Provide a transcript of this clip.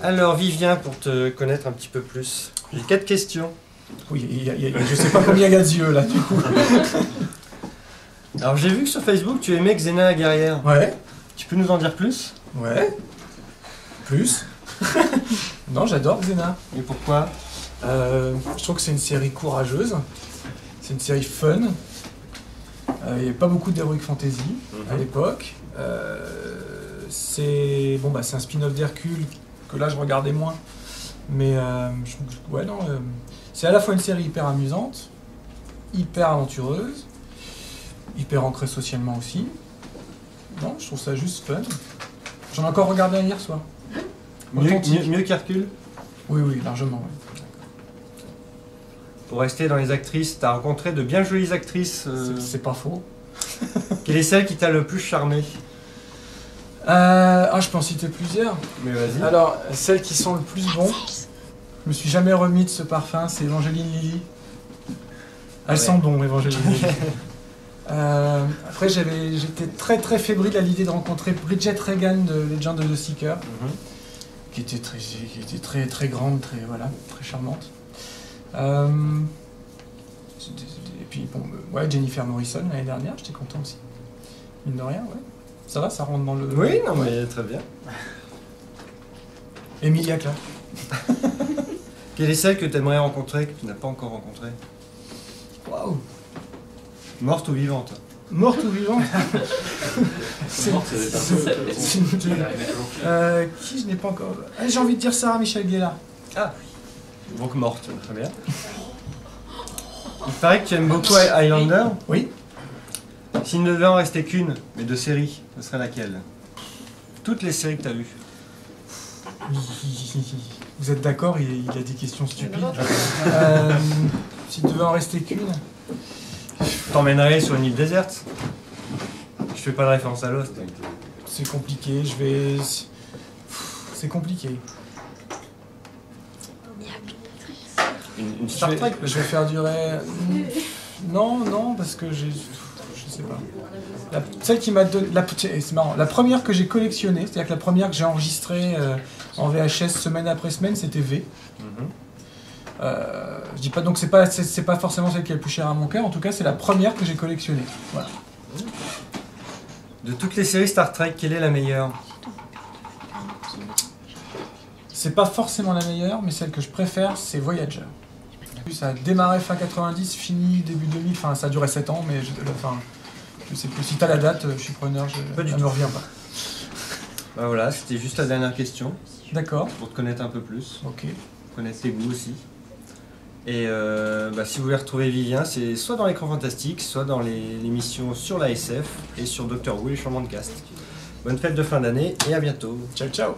Alors Vivien, pour te connaître un petit peu plus, j'ai 4 questions. Oui, je sais pas combien il y a d'yeux là du coup. Alors j'ai vu que sur Facebook tu aimais Xena la guerrière. Ouais. Tu peux nous en dire plus? Ouais. Plus. Non, j'adore Xena. Et pourquoi? Je trouve que c'est une série courageuse. C'est une série fun. Il n'y avait pas beaucoup d'heroic fantasy à l'époque. C'est bon, c'est un spin-off d'Hercule que là je regardais moins. Mais ouais, non, c'est à la fois une série hyper amusante, hyper aventureuse, hyper ancrée socialement aussi. Non, je trouve ça juste fun. J'en ai encore regardé un hier soir. Mieux qu'Hercule? Oui, largement. Oui. Pour rester dans les actrices, t'as rencontré de bien jolies actrices. C'est pas faux. Quelle est celle qui t'a le plus charmé? Je peux en citer plusieurs. Mais vas-y. Alors, celles qui sont le plus bon, je me suis jamais remis de ce parfum, c'est Evangeline Lilly. Elles sont bon, Evangeline Lilly. Après, j'étais très très fébrile à l'idée de rencontrer Bridget Regan de Legend of the Seeker, qui était très très grande, très charmante. Et puis bon, Jennifer Morrison l'année dernière, j'étais content aussi. Mine de rien, ouais. Ça va, ça rentre dans le... Oui, non mais très bien. Emilia Clarke. Quelle est celle que tu aimerais rencontrer, que tu n'as pas encore rencontrée? Waouh. Morte ou vivante? Morte ou vivante? Qui je n'ai pas encore... j'ai envie de dire Sarah Michelle Gellar. Ah, donc morte, très bien. Il paraît que tu aimes beaucoup Highlander. Oui. S'il ne devait en rester qu'une, mais de série, ce serait laquelle? Toutes les séries que tu as vues. Vous êtes d'accord, il a des questions stupides. S'il devait en rester qu'une... T'emmènerais sur une île déserte. Je fais pas de référence à Lost. C'est compliqué, c'est compliqué. Une Star Trek Je vais faire durer... Non, parce que je sais pas. Celle qui m'a donné... C'est marrant. La première que j'ai collectionnée, c'est-à-dire que la première que j'ai enregistrée en VHS semaine après semaine, c'était V. Je dis pas, donc c'est pas forcément celle qui est le plus chère à mon cœur, en tout cas c'est la première que j'ai collectionnée. Voilà. De toutes les séries Star Trek, quelle est la meilleure? C'est pas forcément la meilleure, mais celle que je préfère, c'est Voyager. Ça a démarré fin 90, fini début 2000, enfin ça a duré 7 ans, mais je sais plus. Si t'as la date, je suis preneur, ça ne me revient pas. Bah voilà, c'était juste la dernière question. D'accord. Pour te connaître un peu plus. Ok. Connaître tes goûts aussi. Et si vous voulez retrouver Vivien, c'est soit dans l'écran fantastique, soit dans l'émission sur la SF et sur Doctor Who et Chambement de Cast. Bonne fête de fin d'année et à bientôt. Ciao, ciao.